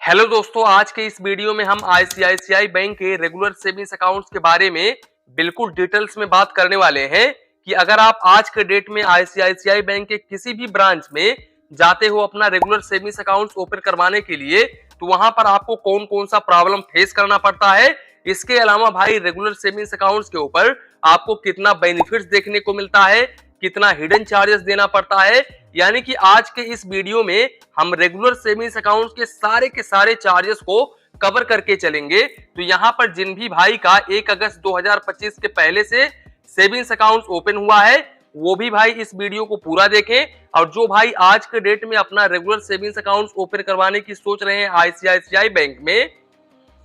Hello दोस्तों, आज के इस वीडियो में हम आईसीआईसीआई बैंक के रेगुलर सेविंग्स अकाउंट्स के बारे में बिल्कुल डिटेल्स में बात करने वाले हैं कि अगर आप आज के डेट में आईसीआईसीआई बैंक के किसी भी ब्रांच में जाते हो अपना रेगुलर सेविंग्स अकाउंट्स ओपन करवाने के लिए, तो वहां पर आपको कौन कौन सा प्रॉब्लम फेस करना पड़ता है। इसके अलावा भाई रेगुलर सेविंग्स अकाउंट्स के ऊपर आपको कितना बेनिफिट्स देखने को मिलता है, कितना हिडन चार्जेस देना पड़ता है। यानी कि आज के इस वीडियो में हम रेगुलर सेविंग्स अकाउंट्स के सारे चार्जेस को कवर करके चलेंगे। तो यहाँ पर जिन भी भाई का 1 अगस्त 2025 के पहले से सेविंग्स अकाउंट्स ओपन हुआ है, वो भी भाई इस वीडियो को पूरा देखें। और जो भाई आज के डेट में अपना रेगुलर सेविंग्स अकाउंट्स ओपन करवाने की सोच रहे हैं आईसीआईसीआई बैंक में,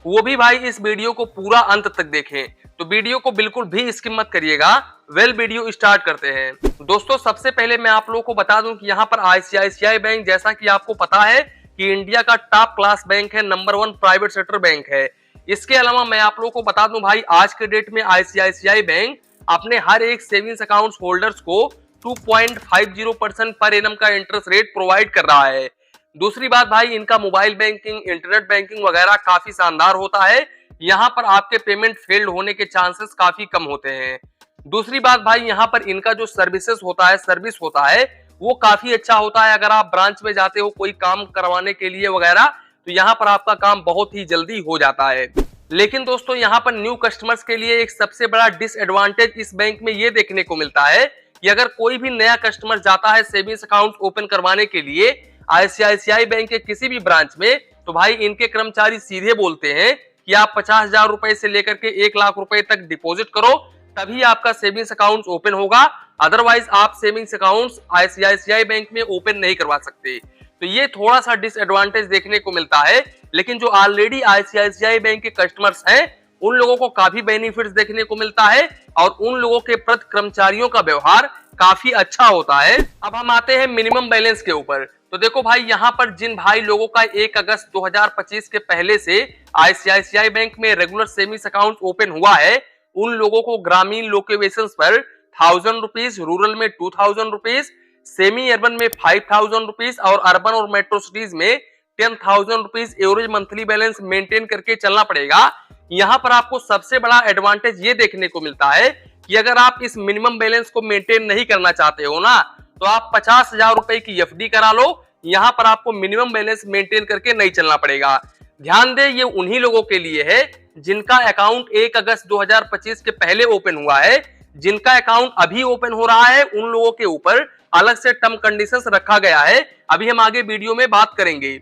वो भी भाई इस वीडियो को पूरा अंत तक देखें। तो वीडियो को बिल्कुल भी स्किप मत करिएगा। वीडियो स्टार्ट करते हैं। दोस्तों, सबसे पहले मैं आप लोगों को बता दूं कि यहाँ पर आईसीआईसीआई बैंक, जैसा कि आपको पता है कि इंडिया का टॉप क्लास बैंक है, नंबर 1 प्राइवेट सेक्टर बैंक है। इसके अलावा मैं आप लोगों को बता दूं भाई, आज के डेट में आईसीआईसीआई बैंक अपने हर एक सेविंग्स अकाउंट होल्डर्स को 2.50% पर एनम का इंटरेस्ट रेट प्रोवाइड कर रहा है। दूसरी बात भाई, इनका मोबाइल बैंकिंग, इंटरनेट बैंकिंग वगैरह काफी शानदार होता है। यहाँ पर आपके पेमेंट फेल्ड होने के चांसेस काफी कम होते हैं। दूसरी बात भाई, यहाँ पर इनका जो सर्विस होता है वो काफी अच्छा होता है। अगर आप ब्रांच में जाते हो कोई काम करवाने के लिए वगैरह, तो यहाँ पर आपका काम बहुत ही जल्दी हो जाता है। लेकिन दोस्तों, यहाँ पर न्यू कस्टमर्स के लिए एक सबसे बड़ा डिसएडवांटेज इस बैंक में ये देखने को मिलता है कि अगर कोई भी नया कस्टमर जाता है सेविंग्स अकाउंट ओपन करवाने के लिए आईसीआईसीआई बैंक के किसी भी ब्रांच में, तो भाई इनके कर्मचारी सीधे बोलते हैं कि आप 50,000 रुपए से लेकर के 1 लाख रुपए तक डिपॉजिट करो, तभी आपका सेविंग्स अकाउंट ओपन होगा। अदरवाइज आप सेविंग्स अकाउंट आईसीआईसीआई बैंक में ओपन नहीं करवा सकते। तो ये थोड़ा सा डिसएडवांटेज देखने को मिलता है। लेकिन जो ऑलरेडी आईसीआईसीआई बैंक के कस्टमर्स हैं, उन लोगों को काफी बेनिफिट्स देखने को मिलता है और उन लोगों के प्रति कर्मचारियों का व्यवहार काफी अच्छा होता है। अब हम आते हैं मिनिमम बैलेंस के ऊपर। तो देखो भाई, यहाँ पर जिन भाई लोगों का 1 अगस्त 2025 के पहले से आईसीआईसीआई बैंक में रेगुलर सेविंग्स अकाउंट ओपन हुआ है, उन लोगों को ग्रामीण लोकेशन पर 1000 रुपीज, रूरल में 2000 रुपीज, सेमी अर्बन में 5000 रुपीज और अर्बन और मेट्रो सिटीज में 10,000 rupees average monthly balance maintain करके चलना पड़ेगा। यहाँ पर आपको सबसे बड़ा एडवांटेज ये देखने को मिलता है कि अगर आप इस मिनिमम बैलेंस को मेंटेन नहीं करना चाहते हो ना, तो आप 50,000 रुपए की एफडी करा लो। यहाँ पर आपको मिनिमम बैलेंस मेंटेन करके नहीं चलना पड़ेगा। ध्यान दें, ये उन्हीं लोगों के लिए है जिनका अकाउंट 1 अगस्त 2025 के पहले ओपन हुआ है। जिनका अकाउंट अभी ओपन हो रहा है, उन लोगों के ऊपर अलग से टर्म कंडीशंस रखा गया है। अभी हम आगे वीडियो में बात करेंगे।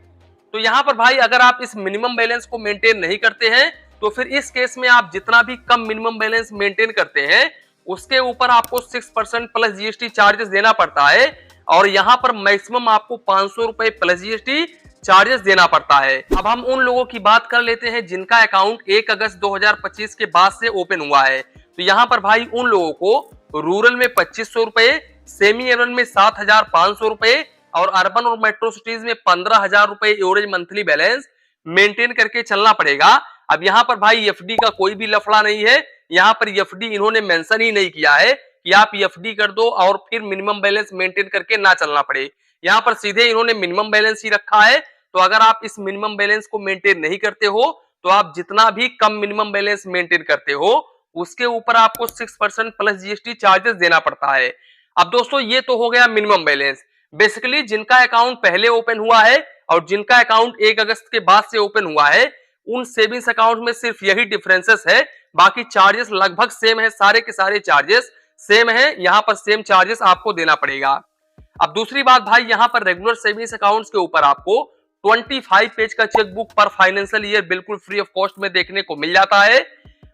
तो यहाँ पर भाई, अगर आप इस मिनिमम बैलेंस को मेंटेन नहीं करते हैं, तो फिर इस केस में आप जितना भी कम मिनिमम बैलेंस मेंटेन करते हैं, उसके ऊपर आपको 6% प्लस जीएसटी चार्जेस देना पड़ता है। और यहाँ पर मैक्सिमम आपको 500 रुपए प्लस जीएसटी चार्जेस देना पड़ता है। अब हम उन लोगों की बात कर लेते हैं जिनका अकाउंट 1 अगस्त 2025 के बाद से ओपन हुआ है। तो यहाँ पर भाई उन लोगों को रूरल में 2500 रुपए, सेमी अर्बन में 7,500 रुपए और अर्बन और मेट्रो सिटीज में 15,000 रुपए एवरेज मंथली बैलेंस मेंटेन करके चलना पड़ेगा। अब यहाँ पर भाई एफडी का कोई भी लफड़ा नहीं है। यहाँ पर एफडी इन्होंने मेंशन ही नहीं किया है कि आप एफडी कर दो और फिर मिनिमम बैलेंस मेंटेन करके ना चलना पड़े। यहाँ पर सीधे इन्होंने मिनिमम बैलेंस ही रखा है। तो अगर आप इस मिनिमम बैलेंस को मेंटेन नहीं करते हो, तो आप जितना भी कम मिनिमम बैलेंस मेंटेन करते हो, उसके ऊपर आपको 6% प्लस जीएसटी चार्जेस देना पड़ता है। अब दोस्तों, ये तो हो गया मिनिमम बैलेंस। बेसिकली जिनका अकाउंट पहले ओपन हुआ है और जिनका अकाउंट 1 अगस्त के बाद से ओपन हुआ है, उन सेविंग्स अकाउंट में सिर्फ यही डिफरेंसेस है। बाकी चार्जेस लगभग सेम है, सारे के सारे चार्जेस सेम है। यहाँ पर सेम चार्जेस आपको देना पड़ेगा। अब दूसरी बात भाई, यहाँ पर रेगुलर सेविंग्स अकाउंट्स के ऊपर आपको 25 पेज का चेकबुक पर फाइनेंशियल ईयर बिल्कुल फ्री ऑफ कॉस्ट में देखने को मिल जाता है।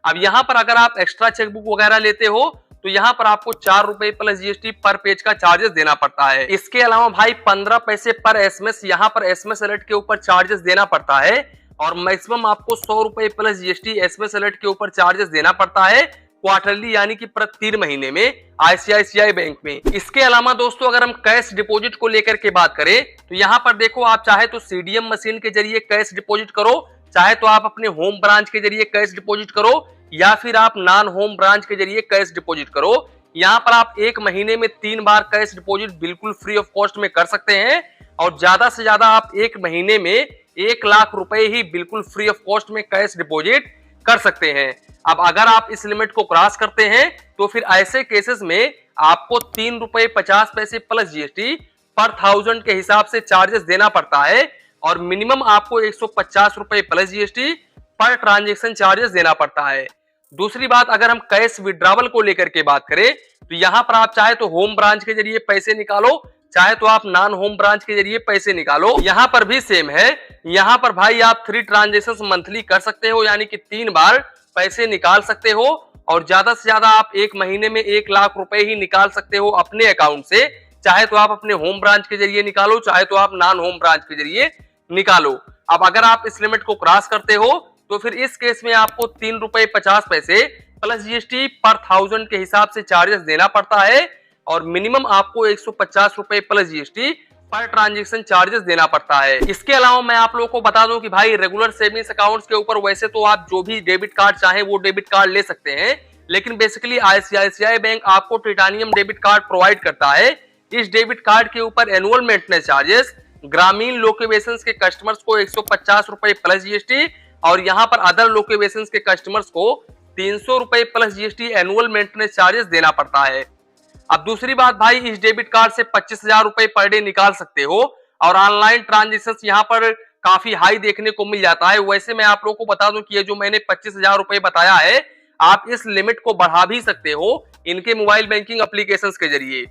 अब यहाँ पर अगर आप एक्स्ट्रा चेकबुक वगैरह लेते हो, तो यहाँ पर आपको 4 रुपए प्लस जीएसटी पर पेज का चार्जेस देना पड़ता है। इसके अलावा भाई 15 पैसे पर एसएमएस, यहाँ पर एसएमएस अलर्ट के ऊपर चार्जेस देना पड़ता है। और मैक्सिमम आपको 100 रुपए प्लस जीएसटी एसएमएस अलर्ट के ऊपर चार्जेस देना पड़ता है क्वार्टरली, यानी कि प्रति 3 महीने में आईसीआईसीआई बैंक में। इसके अलावा दोस्तों, अगर हम कैश डिपॉजिट को लेकर के बात करें, तो यहाँ पर देखो, आप चाहे तो सीडीएम मशीन के जरिए कैश डिपॉजिट करो, चाहे तो आप अपने होम ब्रांच के जरिए कैश डिपॉजिट करो, या फिर आप नॉन होम ब्रांच के जरिए कैश डिपॉजिट करो। यहाँ पर आप 1 महीने में 3 बार कैश डिपॉजिट बिल्कुल फ्री ऑफ कॉस्ट में कर सकते हैं। और ज्यादा से ज्यादा आप 1 महीने में 1 लाख रुपए ही बिल्कुल फ्री ऑफ कॉस्ट में कैश डिपॉजिट कर सकते हैं। अब अगर आप इस लिमिट को क्रॉस करते हैं तो फिर ऐसे केसेस में आपको 3 रुपए 50 पैसे प्लस जीएसटी पर 1000 के हिसाब से चार्जेस देना पड़ता है और मिनिमम आपको 150 रुपए plus GST per transaction charges देना पड़ता है। दूसरी बात, अगर हम कैश विड्रॉवल को लेकर के बात करें तो यहाँ पर आप चाहे तो होम ब्रांच के जरिए पैसे निकालो, चाहे तो आप नॉन होम ब्रांच के जरिए पैसे निकालो। यहाँ पर भी सेम है। यहाँ पर भाई आप 3 ट्रांजेक्शंस मंथली कर सकते हो, यानी कि 3 बार पैसे निकाल सकते हो और ज्यादा से ज्यादा आप एक महीने में 1 लाख रुपए ही निकाल सकते हो अपने अकाउंट से। चाहे तो आप अपने होम ब्रांच के जरिए निकालो, चाहे तो आप नॉन होम ब्रांच के जरिए निकालो। अब अगर आप इस लिमिट को क्रॉस करते हो तो फिर इस केस में आपको 3 रुपए 50 पैसे प्लस जीएसटी पर 1000 के हिसाब से चार्जेस देना पड़ता है और मिनिमम आपको 150 रुपए plus GST per transaction charges देना पड़ता है। इसके अलावा मैं आप लोगों को बता दूं कि भाई रेगुलर सेविंग्स अकाउंट्स के ऊपर वैसे तो आप जो भी डेबिट कार्ड चाहे वो डेबिट कार्ड ले सकते हैं, लेकिन बेसिकली आईसीआईसीआई बैंक आपको टाइटेनियम डेबिट कार्ड प्रोवाइड करता है। इस डेबिट कार्ड के ऊपर एनुअल मेंटेनेंस चार्जेस ग्रामीण लोकेशंस के कस्टमर्स को 150 रुपए प्लस जीएसटी और यहाँ पर अदर लोकेशंस के कस्टमर्स को 300 रुपए plus GST annual maintenance charges देना पड़ता है। अब दूसरी बात भाई, इस डेबिट कार्ड से 25,000 रुपए पर डे निकाल सकते हो और ऑनलाइन ट्रांजेक्शन यहाँ पर काफी हाई देखने को मिल जाता है। वैसे मैं आप लोगों को बता दूं कि ये जो मैंने 25,000 रुपए बताया है, आप इस लिमिट को बढ़ा भी सकते हो इनके मोबाइल बैंकिंग एप्लीकेशंस के जरिए।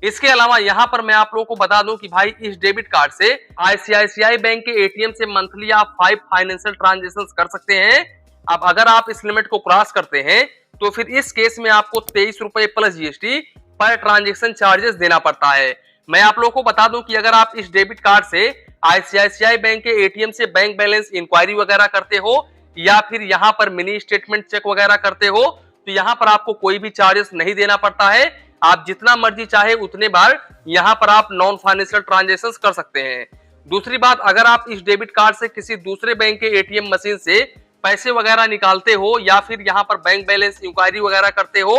इसके अलावा यहाँ पर मैं आप लोगों को बता दूं कि भाई इस डेबिट कार्ड से आईसीआईसीआई बैंक के एटीएम से मंथली आप 5 फाइनेंशियल ट्रांजेक्शन कर सकते हैं। अब अगर आप इस लिमिट को क्रॉस करते हैं तो फिर इस केस में आपको 23 रुपए plus GST per transaction charges देना पड़ता है। मैं आप लोगों को बता दूं कि अगर आप इस डेबिट कार्ड से आईसीआईसीआई बैंक के एटीएम से बैंक बैलेंस इंक्वायरी वगैरह करते हो या फिर यहाँ पर मिनी स्टेटमेंट चेक वगैरह करते हो तो यहाँ पर आपको कोई भी चार्जेस नहीं देना पड़ता है। आप जितना मर्जी चाहे उतने बार यहाँ पर आप नॉन फाइनेंशियल ट्रांजेक्शन कर सकते हैं। दूसरी बात, अगर आप इस डेबिट कार्ड से किसी दूसरे बैंक के एटीएम मशीन से पैसे वगैरह निकालते हो या फिर यहाँ पर बैंक बैलेंस इंक्वायरी वगैरह करते हो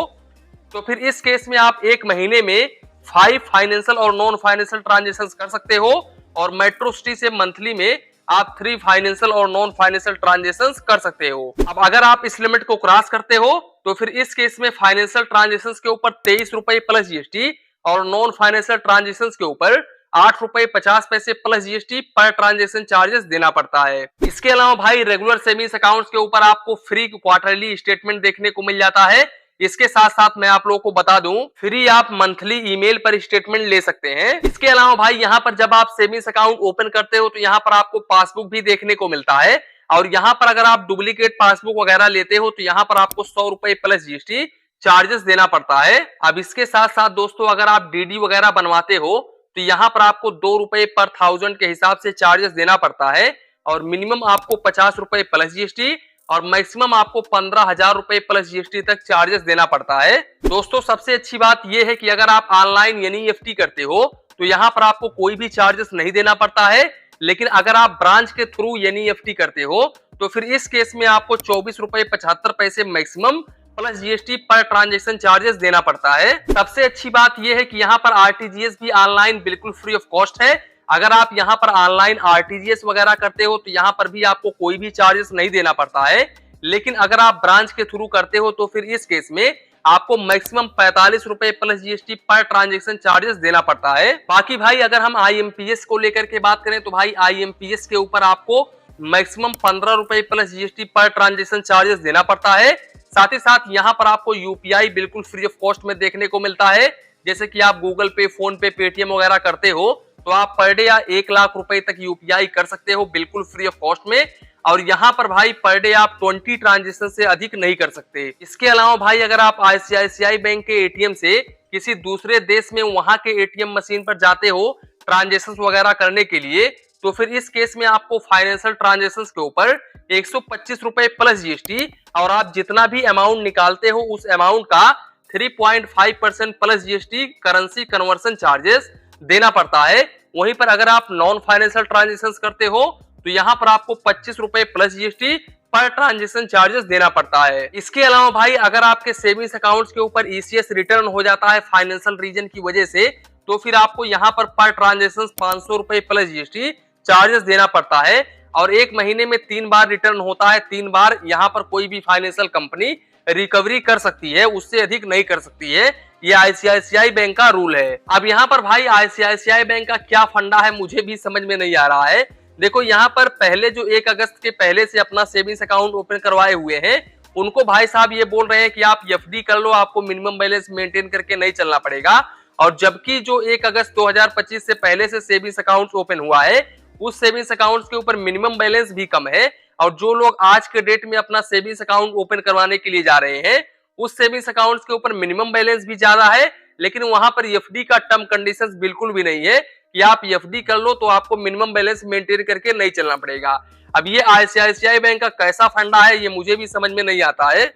तो फिर इस केस में आप एक महीने में 5 फाइनेंशियल और नॉन फाइनेंशियल ट्रांजेक्शन कर सकते हो और मेट्रो सिटी से मंथली में आप 3 फाइनेंशियल और नॉन फाइनेंशियल ट्रांजेक्शन कर सकते हो। अब अगर आप इस लिमिट को क्रॉस करते हो तो फिर इस केस में फाइनेंशियल ट्रांजेक्शन के ऊपर 23 रुपए प्लस जीएसटी और नॉन फाइनेंशियल ट्रांजेक्शन के ऊपर 8 रुपए 50 पैसे plus GST per transaction charges देना पड़ता है। इसके अलावा भाई रेगुलर सेविंग्स अकाउंट्स के ऊपर आपको फ्री क्वार्टरली स्टेटमेंट देखने को मिल जाता है। इसके साथ साथ मैं आप लोगों को बता दूं फ्री आप मंथली ईमेल पर स्टेटमेंट ले सकते हैं। इसके अलावा भाई यहाँ पर जब आप सेविंग्स अकाउंट ओपन करते हो तो यहाँ पर आपको पासबुक भी देखने को मिलता है और यहाँ पर अगर आप डुप्लीकेट पासबुक वगैरह लेते हो तो यहाँ पर आपको 100 रुपए प्लस जीएसटी चार्जेस देना पड़ता है। अब इसके साथ साथ दोस्तों अगर आप डीडी वगैरह बनवाते हो तो यहाँ पर आपको 2 रुपए पर 1000 के हिसाब से चार्जेस देना पड़ता है और मिनिमम आपको 50 रुपए प्लस जीएसटी और मैक्सिमम आपको 15,000 रुपए प्लस जीएसटी तक चार्जेस देना पड़ता है। दोस्तों सबसे अच्छी बात यह है कि अगर आप ऑनलाइन एनईएफटी करते हो तो यहाँ पर आपको कोई भी चार्जेस नहीं देना पड़ता है, लेकिन अगर आप ब्रांच के थ्रू एनईएफटी करते हो तो फिर इस केस में आपको 24 रुपए 75 पैसे maximum plus GST per transaction charges देना पड़ता है। सबसे अच्छी बात यह है कि यहाँ पर आरटीजीएस भी ऑनलाइन बिल्कुल फ्री ऑफ कॉस्ट है। अगर आप यहाँ पर ऑनलाइन आरटीजीएस वगैरह करते हो तो यहाँ पर भी आपको कोई भी चार्जेस नहीं देना पड़ता है, लेकिन अगर आप ब्रांच के थ्रू करते हो तो फिर इस केस में आपको मैक्सिमम 45 रुपए plus GST per transaction charges देना पड़ता है। बाकी भाई अगर हम आईएमपीएस को लेकर के बात करें तो भाई आईएमपीएस के ऊपर आपको मैक्सिमम 15 रुपए plus GST per transaction charges देना पड़ता है। साथ ही साथ यहाँ पर आपको यूपीआई बिल्कुल फ्री ऑफ कॉस्ट में देखने को मिलता है। जैसे कि आप गूगल पे, फोन पे, पेटीएम वगैरह करते हो तो आप पर डे या 1 लाख रुपए तक यूपीआई कर सकते हो बिल्कुल फ्री ऑफ कॉस्ट में और यहाँ पर भाई पर डे आप 20 ट्रांजेक्शन से अधिक नहीं कर सकते। इसके अलावा भाई अगर आप आईसीआईसीआई बैंक के एटीएम से किसी दूसरे देश में वहां के एटीएम मशीन पर जाते हो ट्रांजेक्शन वगैरह करने के लिए तो फिर इस केस में आपको फाइनेंशियल ट्रांजेक्शन के ऊपर 125 रुपए प्लस जीएसटी और आप जितना भी अमाउंट निकालते हो उस अमाउंट का 3.5% plus GST currency conversion charges देना पड़ता है। वहीं पर अगर आप नॉन फाइनेंशियल ट्रांजेक्शन करते हो तो यहाँ पर आपको 25 रुपए plus GST per transaction charges देना पड़ता है। इसके अलावा भाई अगर आपके सेविंग्स अकाउंट्स के ऊपर ईसीएस रिटर्न हो जाता है फाइनेंशियल रीजन की वजह से तो फिर आपको यहाँ पर ट्रांजेक्शन 500 रुपए प्लस जीएसटी चार्जेस देना पड़ता है। और 1 महीने में 3 बार रिटर्न होता है। 3 बार यहाँ पर कोई भी फाइनेंशियल कंपनी रिकवरी कर सकती है, उससे अधिक नहीं कर सकती है। ये आईसीआईसीआई बैंक का रूल है। अब यहाँ पर भाई आईसीआईसीआई बैंक का क्या फंडा है मुझे भी समझ में नहीं आ रहा है। देखो यहाँ पर पहले जो 1 अगस्त के पहले से अपना सेविंग्स अकाउंट ओपन करवाए हुए हैं, उनको भाई साहब ये बोल रहे हैं कि आप एफडी कर लो, आपको मिनिमम बैलेंस मेंटेन करके नहीं चलना पड़ेगा। और जबकि जो 1 अगस्त 2025 से पहले से सेविंग्स अकाउंट ओपन हुआ है, उस सेविंग्स अकाउंट के ऊपर मिनिमम बैलेंस भी कम है। और जो लोग आज के डेट में अपना सेविंग्स अकाउंट ओपन करवाने के लिए जा रहे हैं, उस सेविंग्स अकाउंट के ऊपर मिनिमम बैलेंस भी ज्यादा है, लेकिन वहां पर एफडी का टर्म कंडीशंस बिल्कुल भी नहीं है कि आप एफडी कर लो तो आपको मिनिमम बैलेंस मेंटेन करके नहीं चलना पड़ेगा। अब ये आईसीआईसीआई बैंक का कैसा फंडा है ये मुझे भी समझ में नहीं आता है।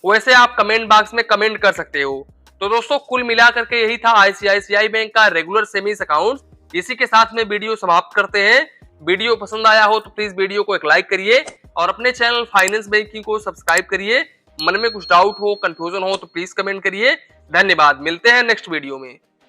वैसे आप कमेंट बॉक्स में कमेंट कर सकते हो। तो दोस्तों कुल मिलाकर के यही था आईसीआईसीआई बैंक का रेगुलर सेविंग्स अकाउंट। इसी के साथ में वीडियो समाप्त करते हैं। वीडियो पसंद आया हो तो प्लीज वीडियो को एक लाइक करिए और अपने चैनल फाइनेंस बैंकिंग को सब्सक्राइब करिए। मन में कुछ डाउट हो, कंफ्यूजन हो तो प्लीज कमेंट करिए। धन्यवाद, मिलते हैं नेक्स्ट वीडियो में।